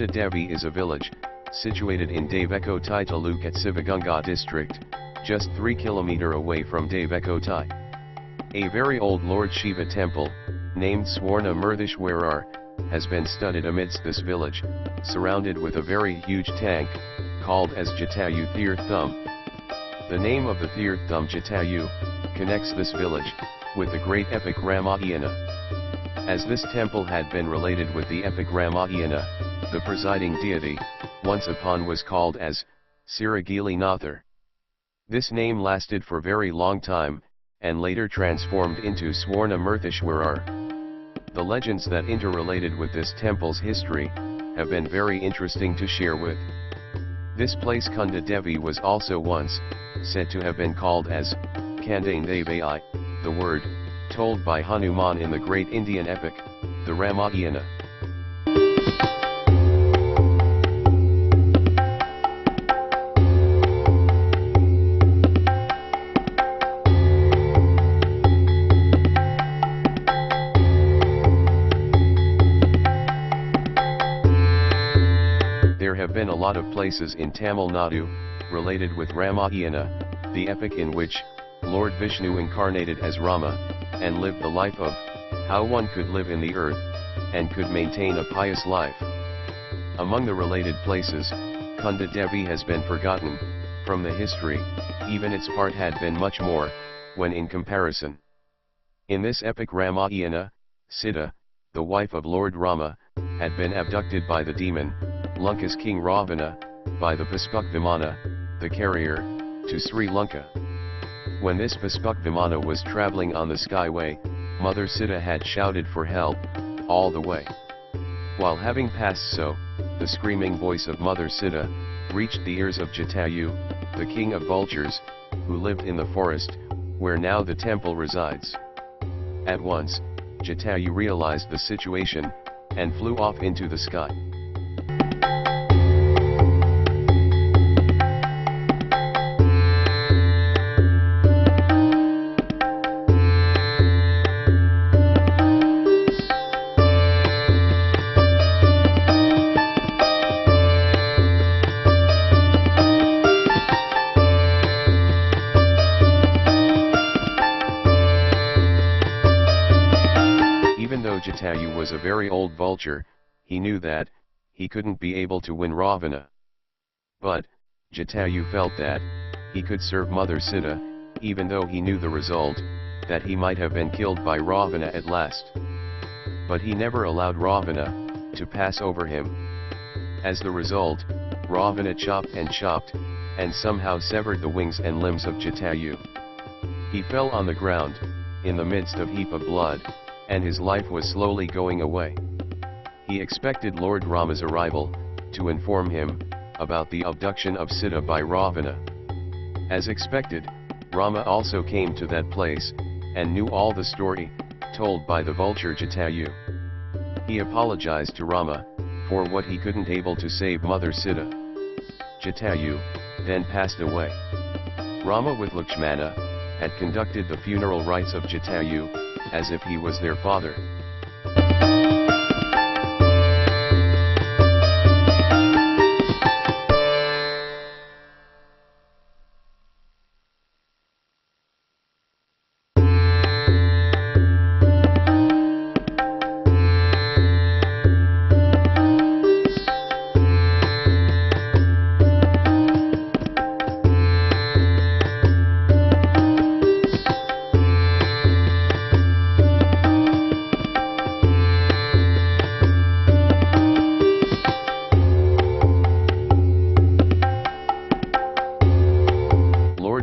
Kandadevi is a village, situated in Devakottai Taluk at Sivaganga district, just 3 km away from Devakottai. A very old Lord Shiva temple, named Swarna Murthishwarar, has been studded amidst this village, surrounded with a very huge tank, called as Jataayu theertham. The name of the theertham Jataayu connects this village with the great epic Ramayana. As this temple had been related with the epic Ramayana, the presiding deity, once upon was called as Siragili Nathar. This name lasted for very long time, and later transformed into Swarna Murthishwarar. The legends that interrelated with this temple's history have been very interesting to share with. This place Kandadevi was also once said to have been called as Kandaen Deviyai, the word told by Hanuman in the great Indian epic, the Ramayana. There have been a lot of places in Tamil Nadu related with Ramayana, the epic in which Lord Vishnu incarnated as Rama, and lived the life of how one could live in the earth, and could maintain a pious life. Among the related places, Kandadevi has been forgotten from the history, even its part had been much more, when in comparison. In this epic Ramayana, Sita, the wife of Lord Rama, had been abducted by the demon, Lanka's king Ravana, by the Pushpak Vimana, the carrier, to Sri Lanka. When this Pushpak Vimana was traveling on the skyway, Mother Sita had shouted for help, all the way. While having passed so, the screaming voice of Mother Sita reached the ears of Jataayu, the king of vultures, who lived in the forest, where now the temple resides. At once, Jataayu realized the situation, and flew off into the sky. Even though Jataayu was a very old vulture, he knew that he couldn't be able to win Ravana. But Jataayu felt that he could serve Mother Sita, even though he knew the result, that he might have been killed by Ravana at last. But he never allowed Ravana to pass over him. As the result, Ravana chopped, and somehow severed the wings and limbs of Jataayu. He fell on the ground, in the midst of heap of blood, and his life was slowly going away. He expected Lord Rama's arrival, to inform him about the abduction of Sita by Ravana. As expected, Rama also came to that place, and knew all the story, told by the vulture Jataayu. He apologized to Rama, for what he couldn't able to save Mother Sita. Jataayu then passed away. Rama with Lakshmana had conducted the funeral rites of Jataayu, as if he was their father.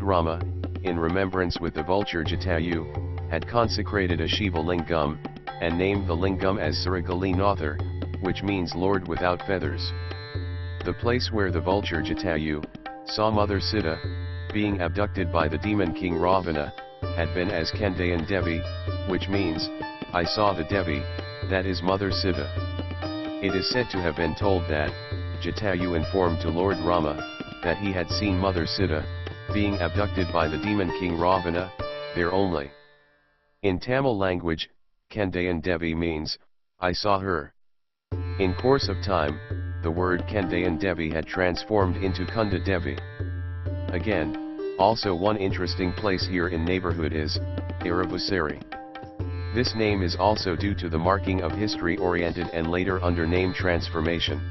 Rama, in remembrance with the vulture Jataayu, had consecrated a Shiva lingam, and named the lingam as Siragili Nathar, which means Lord without feathers. The place where the vulture Jataayu saw Mother Sita being abducted by the demon king Ravana had been as Kandaen Devi, which means, I saw the Devi, that is Mother Sita. It is said to have been told that Jataayu informed to Lord Rama that he had seen Mother Sita being abducted by the demon king Ravana, there only. In Tamil language, Kandaen Devi means, I saw her. In course of time, the word Kandaen Devi had transformed into Kandadevi. Again, also one interesting place here in neighborhood is Iravusari. This name is also due to the marking of history-oriented and later under name transformation.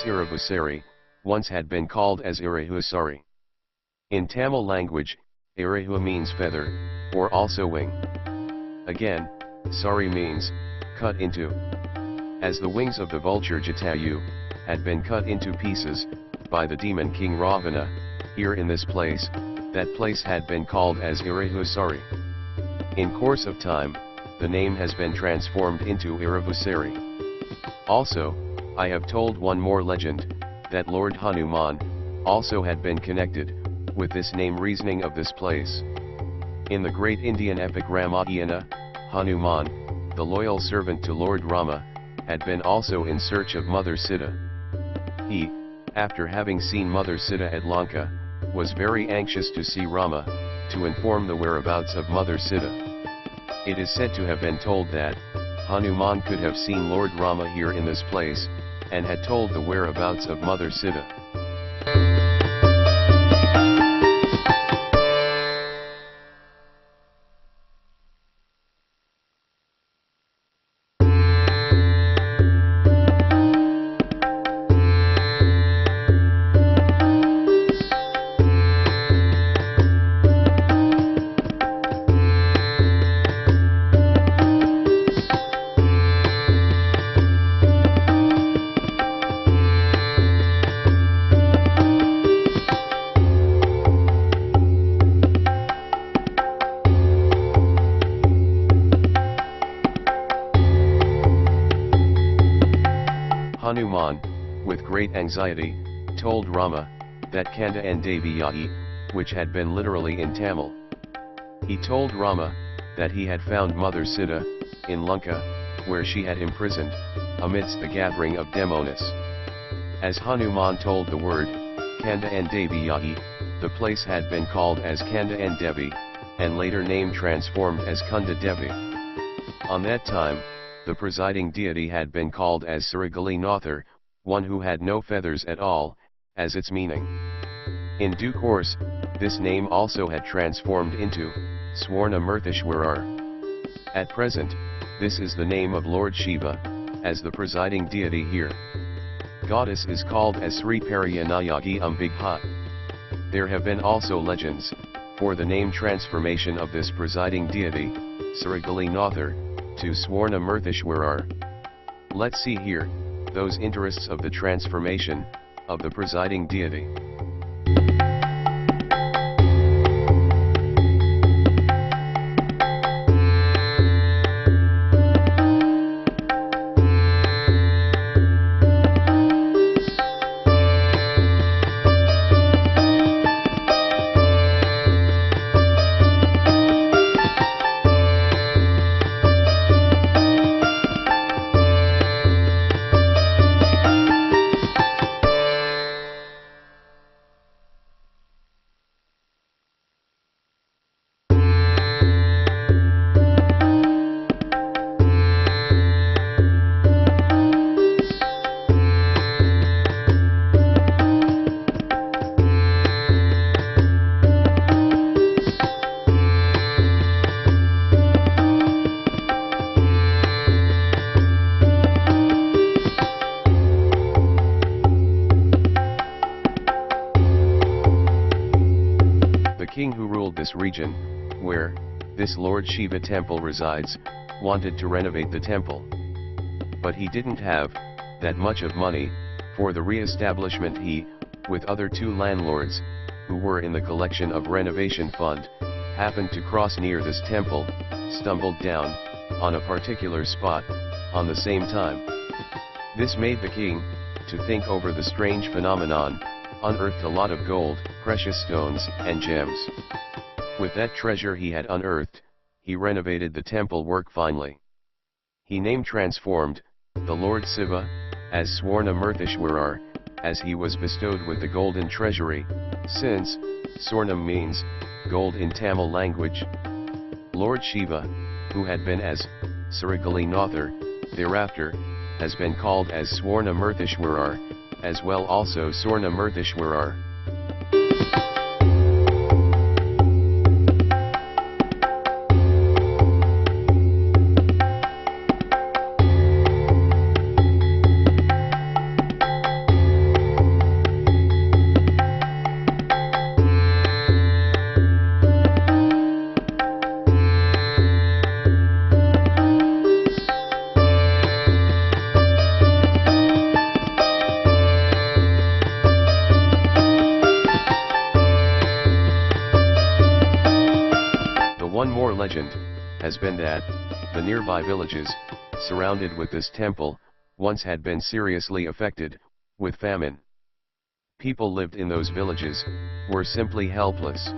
Iravusari, once had been called as Irahusari. In Tamil language, Irahu means feather, or also wing. Again, Sari means, cut into. As the wings of the vulture Jataayu, had been cut into pieces, by the demon king Ravana, here in this place, that place had been called as Irahusari. In course of time, the name has been transformed into Iravusari. Also, I have told one more legend, that Lord Hanuman, also had been connected, with this name reasoning of this place. In the great Indian epic Ramayana, Hanuman, the loyal servant to Lord Rama, had been also in search of Mother Sita. He, after having seen Mother Sita at Lanka, was very anxious to see Rama, to inform the whereabouts of Mother Sita. It is said to have been told that, Hanuman could have seen Lord Rama here in this place, and had told the whereabouts of Mother Sita. Hanuman, with great anxiety, told Rama, that Kandaen Deviyai, which had been literally in Tamil. He told Rama, that he had found Mother Sita, in Lanka, where she had imprisoned, amidst the gathering of demons. As Hanuman told the word, Kandaen Deviyai, the place had been called as Kandaen Devi, and later name transformed as Kandadevi. On that time, the presiding deity had been called as Siragili Nathar, one who had no feathers at all, as its meaning. In due course, this name also had transformed into Swarna Murthishwarar. At present, this is the name of Lord Shiva, as the presiding deity here. Goddess is called as Sri Paryanayagi Bigha. There have been also legends, for the name transformation of this presiding deity, Siragili Nathar, to Swarna Murthishwarar. Let's see here, those interests of the transformation, of the presiding deity. King who ruled this region, where this Lord Shiva temple resides, wanted to renovate the temple. But he didn't have that much of money for the re-establishment. He with other two landlords, who were in the collection of renovation fund, happened to cross near this temple, stumbled down, on a particular spot, on the same time. This made the king, to think over the strange phenomenon, unearthed a lot of gold, precious stones, and gems. With that treasure he had unearthed, he renovated the temple work finely. He transformed the Lord Shiva, as Swarna Murthishwarar, as he was bestowed with the golden treasury, since Swarnam means gold in Tamil language. Lord Shiva, who had been as Siragili Nathar, thereafter, has been called as Swarna Murthishwarar, as well also Swarna Murthishwarar. One more legend has been that the nearby villages, surrounded with this temple, once had been seriously affected with famine. People lived in those villages, were simply helpless.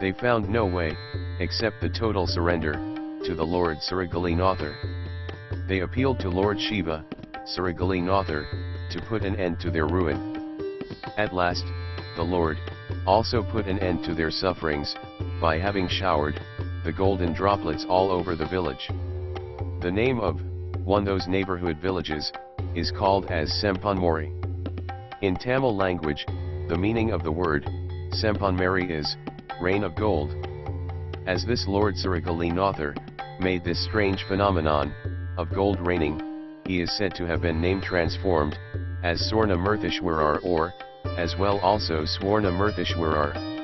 They found no way, except the total surrender to the Lord Siragili Nathar. They appealed to Lord Shiva, Siragili Nathar, to put an end to their ruin. At last, the Lord also put an end to their sufferings, by having showered the golden droplets all over the village. The name of one those neighborhood villages is called as Sempanmori. In Tamil language, the meaning of the word Sempanmari is rain of gold. As this Lord Siragili Nathar made this strange phenomenon of gold raining, he is said to have been transformed as Swarna Murthishwarar, or as well also Swarna Murthishwarar.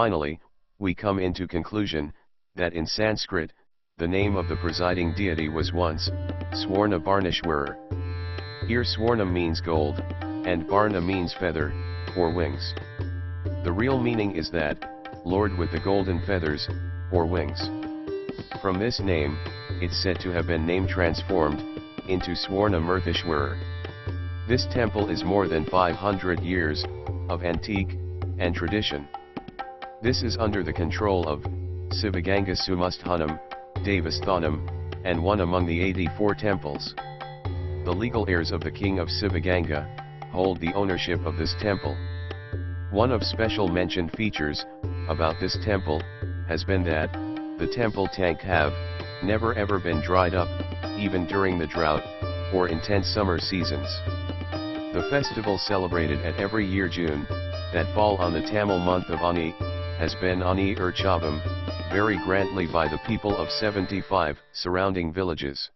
Finally, we come into conclusion, that in Sanskrit, the name of the presiding deity was once Swarna Barneshwarar. Here Swarna means gold, and Barna means feather, or wings. The real meaning is that, Lord with the golden feathers, or wings. From this name, it's said to have been transformed into Swarna Murthishwarar. This temple is more than 500 years of antique and tradition. This is under the control of Sivaganga Sumasthanam, Devasthanam, and one among the 84 temples. The legal heirs of the king of Sivaganga hold the ownership of this temple. One of special mentioned features about this temple has been that the temple tank have never ever been dried up, even during the drought or intense summer seasons. The festival celebrated at every year June, that fall on the Tamil month of Ani, has been Ani Urchavam, very grandly by the people of 75 surrounding villages.